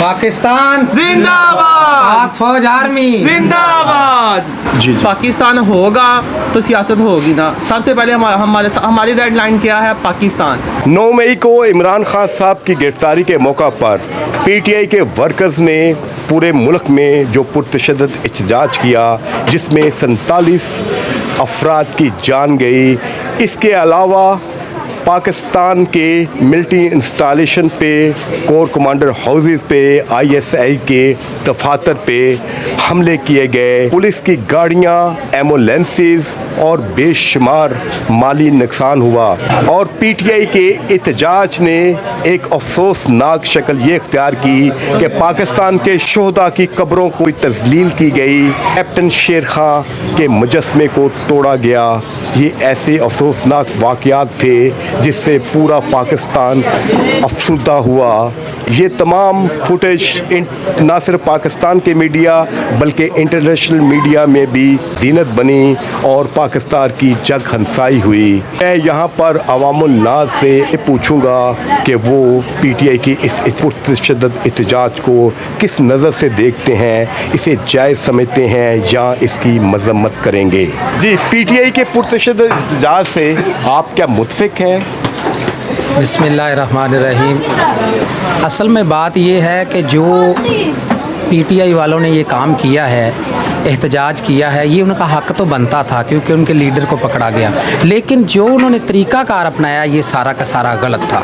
पाकिस्तान जिंदाबाद, पाक फौज आर्मी जिंदाबाद। जी। पाकिस्तान होगा तो सियासत होगी ना। सबसे पहले हमारी डेडलाइन क्या है? पाकिस्तान। 9 मई को इमरान खान साहब की गिरफ्तारी के मौका पर पीटीआई के वर्कर्स ने पूरे मुल्क में जो पुरतशद्दुद एहतजाज किया, जिसमें 47 अफराद की जान गई। इसके अलावा पाकिस्तान के मिलिट्री इंस्टॉलेशन पे, कोर कमांडर हाउसेस पे, आईएसआई के दफातर पे हमले किए गए। पुलिस की गाड़ियां, एम्बुलेंसेस और बेशुमार माली नुकसान हुआ। और पीटीआई के एहतजाज ने एक अफसोसनाक शक्ल ये इख्तियार की कि पाकिस्तान के शोहदा की कब्रों को तज़लील की गई, कैप्टन शेर खां के मुजस्मे को तोड़ा गया। ये ऐसे अफसोसनाक वाक़यात थे जिससे पूरा पाकिस्तान अफसुर्दा हुआ। ये तमाम फुटेज ना सिर्फ पाकिस्तान के मीडिया बल्कि इंटरनेशनल मीडिया में भी ज़ीनत बनी और पाकिस्तान की जग हंसाई हुई। मैं यहाँ पर अवामुल नाज़ से पूछूंगा कि वो पीटीआई की इस पुरतशद्दुद एहतजाज को किस नज़र से देखते हैं, इसे जायज़ समझते हैं या इसकी मजम्मत करेंगे। जी, पीटीआई के पुरतशद्दुद एहतजाज से आप क्या मुतफिक हैं? बिस्मिल्लाहिर्रहमानिर्रहीम। असल में बात ये है कि जो पीटीआई वालों ने ये काम किया है, एहतजाज किया है, ये उनका हक तो बनता था क्योंकि उनके लीडर को पकड़ा गया। लेकिन जो उन्होंने तरीक़ाकार अपनाया ये सारा का सारा गलत था,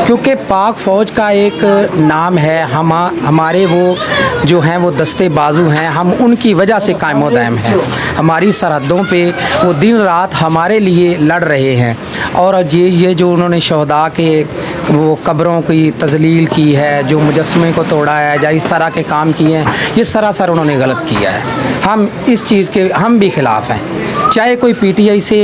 क्योंकि पाक फ़ौज का एक नाम है, हमारे वो जो हैं वो दस्ते बाजू हैं, हम उनकी वजह से कायम व दायम हैं। हमारी सरहदों पे वो दिन रात हमारे लिए लड़ रहे हैं। और ये जो उन्होंने शहदा के वो कब्रों की तज़लील की है, जो मुजस्मे को तोड़ा है या इस तरह के काम किए हैं, ये सरासर उन्होंने गलत किया है। हम इस चीज़ के हम भी ख़िलाफ़ हैं, चाहे कोई पीटीआई से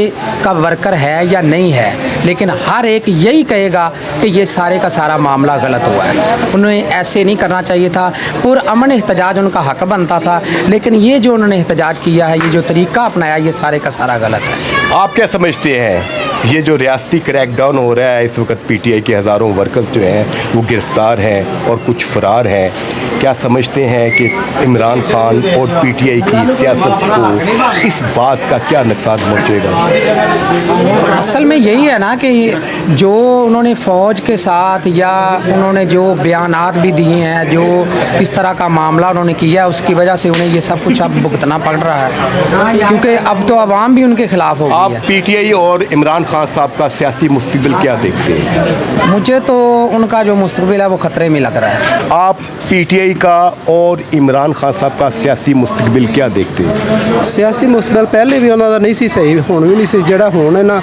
का वर्कर है या नहीं है, लेकिन हर एक यही कहेगा कि ये सारे का सारा मामला गलत हुआ है। उन्हें ऐसे नहीं करना चाहिए था। पुरअमन एहतजाज उनका हक बनता था, लेकिन ये जो उन्होंने एहतजाज किया है, ये जो तरीक़ा अपनाया, ये सारे का सारा गलत है। आप क्या समझते हैं ये जो रियासती क्रैकडाउन हो रहा है इस वक्त, पीटीआई के हज़ारों वर्कर्स जो हैं वो गिरफ़्तार हैं और कुछ फ़रार हैं, क्या समझते हैं कि इमरान खान और पीटीआई की सियासत को इस बात का क्या नुकसान पहुँचेगा? असल में यही है ना कि जो उन्होंने फ़ौज के साथ या उन्होंने जो बयानात भी दिए हैं, जो इस तरह का मामला उन्होंने किया है, उसकी वजह से उन्हें ये सब कुछ अब भुगतना पड़ रहा है, क्योंकि अब तो आवाम भी उनके ख़िलाफ़ हो गई है। आप पीटीआई और इमरान खान साहब का सियासी मुस्तकबिल क्या देखते हैं? मुझे तो उनका जो मुस्तकबिल है वो ख़तरे में लग रहा है। आप पीटीआई का और इमरान खान साहब का सियासी मुस्तकबिल क्या देखते हैं? सियासी मुस्तकबिल पहले भी उन्होंने नहीं सी सही, हुण भी नहीं सी। जिहड़ा हुण ना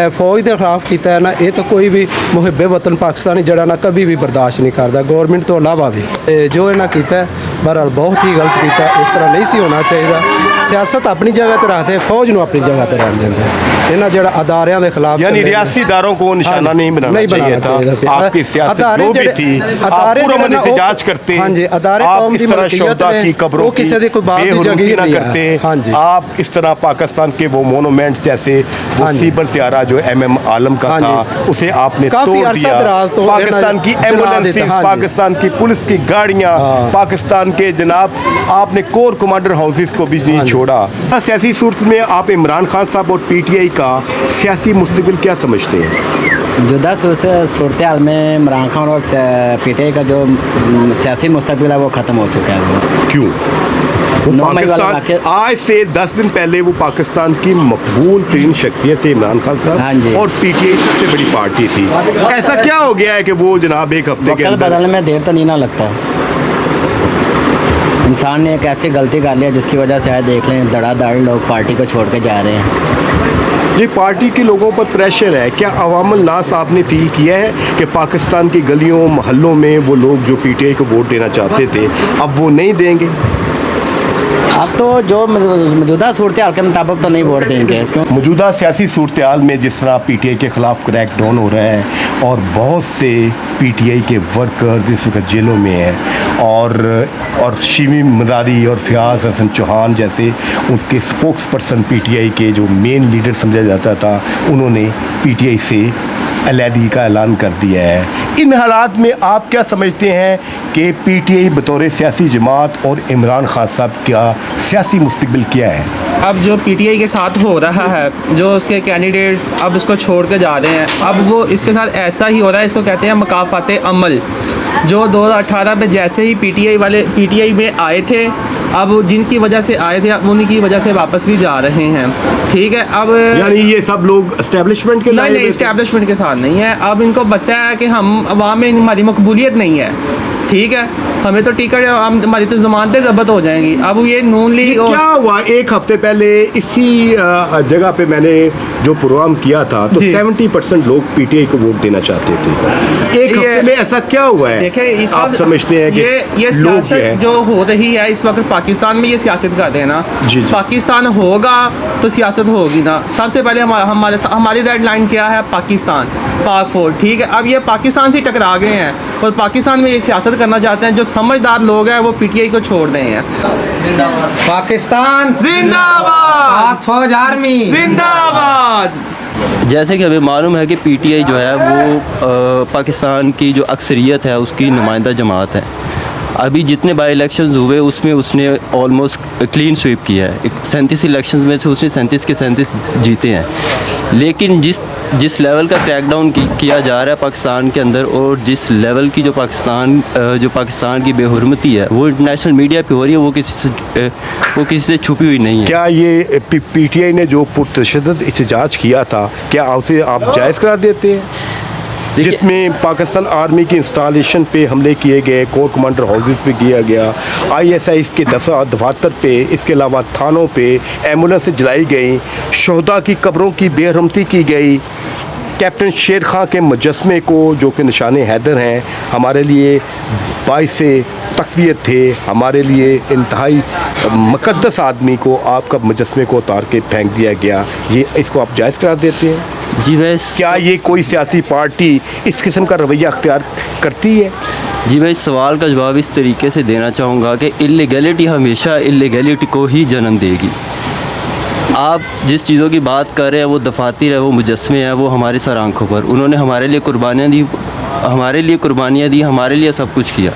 फौज के खिलाफ किया है ना, ये तो कोई भी मुहिब्बे वतन पाकिस्तानी जड़ा ना कभी भी बर्दाश्त नहीं करता, गवर्नमेंट तो अलावा भी। जो इन्हें किया बहरहाल बहुत ही गलत किया, इस तरह नहीं सी होना चाहिए। सियासत अपनी जगह पर रखते, फौज को अपनी जगह पर रहने देंगे। इन्हें जड़ा अदारियां के खिलाफ यानी रियासी इदारों को निशाना नहीं बनाना चाहिए था। आपकी सियासत जो भी थी, आप पुरअमन एहतजाज करते, हाँ जी, अदारे आप कौम इस दी तरह मलकियत शोहदा ने, की कब्रों वो किसी दी कोई बात की जगह ना नहीं करते। है। हाँ जी, आप इस तरह पाकिस्तान के वो मोनूमेंट्स जैसे वो हाँ जी, सीबर त्यारा जो MM आलम का हाँ था, जी, उसे आपने काफी तोड़ अरसा दिया। दराज तो पाकिस्तान की जला एम्बुलेंसेस, देता, हाँ जी। पाकिस्तान की पुलिस की गाड़ियाँ, पाकिस्तान के जनाब आपने कोर कमांडर हाउसेस को भी नहीं छोड़ा। सियासी सूरत में आप इमरान खान साहब और पीटीआई का सियासी मुस्तकबिल क्या समझते हैं? जुदा सूरत हाल में इमरान खान और पीटीआई का जो सियासी मुस्तकबिल है वो ख़त्म हो चुका है। क्यों? पाकिस्तान आज से 10 दिन पहले वो पाकिस्तान की मकबूल तरीन शख्सियत थे इमरान खान हाँ साहब, जी। और पीटीआई सबसे बड़ी पार्टी थी। ऐसा क्या हो गया है कि वो जनाब एक हफ्ते के अंदर बदलने में देर तो नहीं ना लगता। इंसान ने एक ऐसी गलती कर लिया जिसकी वजह से आए देख लें धड़ाधड़ लोग पार्टी को छोड़ के जा रहे हैं। ये पार्टी के लोगों पर प्रेशर है। क्या अवामुल नास आपने फील किया है कि पाकिस्तान की गलियों मोहल्लों में वो लोग जो पीटीआई को वोट देना चाहते थे अब वो नहीं देंगे? अब तो जो मौजूदा सूरत हाल के मुताबिक तो नहीं वोट देंगे। क्यों? मौजूदा सियासी सूरत हाल में जिस तरह पीटीआई के ख़िलाफ़ क्रैकडाउन हो रहा है और बहुत से पीटीआई के वर्कर्स इस वक्त जेलों में हैं, और शिवी मज़ारी और फ़याज़ हसन चौहान जैसे उसके स्पोक्स पर्सन पीटीआई के जो मेन लीडर समझा जाता था, उन्होंने पीटीआई से अलहदगी का ऐलान कर दिया है। इन हालात में आप क्या समझते हैं कि पीटीआई बतौर सियासी जमात और इमरान खान साहब का सियासी मुस्तकबिल क्या है? अब जो पीटीआई के साथ हो रहा है, जो उसके कैंडिडेट अब उसको छोड़ के जा रहे हैं, अब वो इसके साथ ऐसा ही हो रहा है। इसको कहते हैं मकाफात अमल। जो 2018 में जैसे ही पीटीआई में आए थे, अब जिनकी वजह से आए थे अब उन्हीं की वजह से वापस भी जा रहे हैं। ठीक है, अब यानी ये सब लोग एस्टेब्लिशमेंट के नहीं इस्टेब्लिशमेंट के साथ नहीं है। अब इनको पता है कि हम अवाम में हमारी मकबूलियत नहीं है। ठीक है, हमें तो टिकट हमारी तो ज़मानतें ज़ब्त हो जाएंगी। अब ये नून लीग क्या हुआ? एक हफ्ते पहले इसी जगह पे मैंने जो प्रोग्राम किया था तो 70% लोग पीटीआई को वोट देना चाहते थे। एक हफ्ते में ऐसा क्या हुआ है? देखिए, आप समझते हैं कि ये सियासत जो हो रही है इस वक्त पाकिस्तान में, ये सियासत कर रहे हैं ना। जी। पाकिस्तान होगा तो सियासत होगी ना। सबसे पहले हमारी रेड लाइन क्या है? पाकिस्तान, पाक फौज। ठीक है, अब ये पाकिस्तान से टकरा गए हैं और पाकिस्तान में ये सियासत करना चाहते हैं। जो समझदार लोग हैं वो पीटीआई को छोड़ रहे हैं। पाकिस्तान जिंदाबाद, पाक फौज आर्मी जिंदाबाद। जैसे कि हमें मालूम है कि पीटीआई जो है वो पाकिस्तान की जो अक्सरियत है उसकी नुमाइंदा जमात है। अभी जितने बाई इलेक्शंस हुए उसमें उसने ऑलमोस्ट क्लीन स्वीप किया है। 37 इलेक्शंस में से उसने 37 के 37 जीते हैं। लेकिन जिस लेवल का क्रैकडाउन किया जा रहा है पाकिस्तान के अंदर, और जिस लेवल की जो पाकिस्तान की बेहुरमती है वो इंटरनेशनल मीडिया पे हो रही है, वो किसी से छुपी हुई नहीं है। क्या ये पीटीआई ने जो पुरतशद्दुद एहतजाज किया था, क्या उसे आप जायज़ करार देते हैं? जिसमें पाकिस्तान आर्मी की इंस्टॉलेशन पे हमले किए गए, कोर कमांडर हाउसेस पे किया गया, आईएसआई के दफातर पे, इसके अलावा थानों पे एम्बुलेंस जलाई गई, शहदा की कब्रों की बेरहमती की गई, कैप्टन शेर खां के मुजस्मे को जो कि निशाने हैदर हैं हमारे लिए बाइस तक़वियत थे, हमारे लिए इंतहाई मुक़द्दस आदमी को आपका मुजस्मे को उतार के फेंक दिया गया, ये इसको आप जायज़ करार देते हैं? जी भाई, क्या ये कोई सियासी पार्टी इस किस्म का रवैया अख्तियार करती है? जी भाई, सवाल का जवाब इस तरीके से देना चाहूँगा कि इल्लीगैलिटी हमेशा इल्लीगैलिटी को ही जन्म देगी। आप जिस चीज़ों की बात कर रहे हैं वो दफातर है, वो मुजस्मे हैं, वो हमारे सर आँखों पर उन्होंने हमारे लिए कुर्बानियाँ दी, हमारे लिए सब कुछ किया,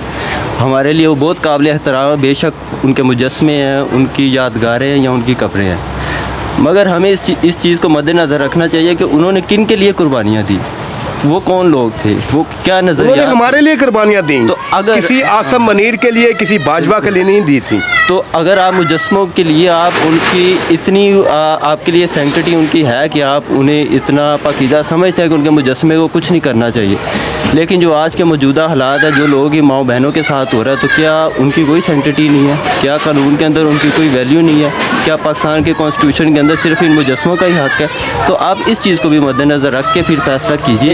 हमारे लिए वो बहुत काबिल एहतराम है। बेशक उनके मुजस्मे हैं, उनकी यादगारें हैं या उनकी कब्रें हैं, मगर हमें इस चीज़ को मद्देनज़र रखना चाहिए कि उन्होंने किन के लिए कुर्बानियाँ दी, वो कौन लोग थे, वो क्या नज़रिया। हमारे लिए कुर्बानियाँ दी तो अगर किसी आसम मनीर के लिए, किसी भाजपा के लिए नहीं दी थी। तो अगर आप मुजस्मों के लिए आप उनकी इतनी आपके लिए सेंक्टिटी उनकी है कि आप उन्हें इतना पाकीज़ा समझते हैं कि उनके मुजस्मे को कुछ नहीं करना चाहिए, लेकिन जो आज के मौजूदा हालात है, जो लोगों की माओ बहनों के साथ हो रहा है, तो क्या उनकी कोई सेंक्टिटी नहीं है? क्या कानून के अंदर उनकी कोई वैल्यू नहीं है? क्या पाकिस्तान के कॉन्स्टिट्यूशन के अंदर सिर्फ इन मुजस्मों का ही हक़ है? तो आप इस चीज़ को भी मद्देनज़र रख के फिर फैसला कीजिए।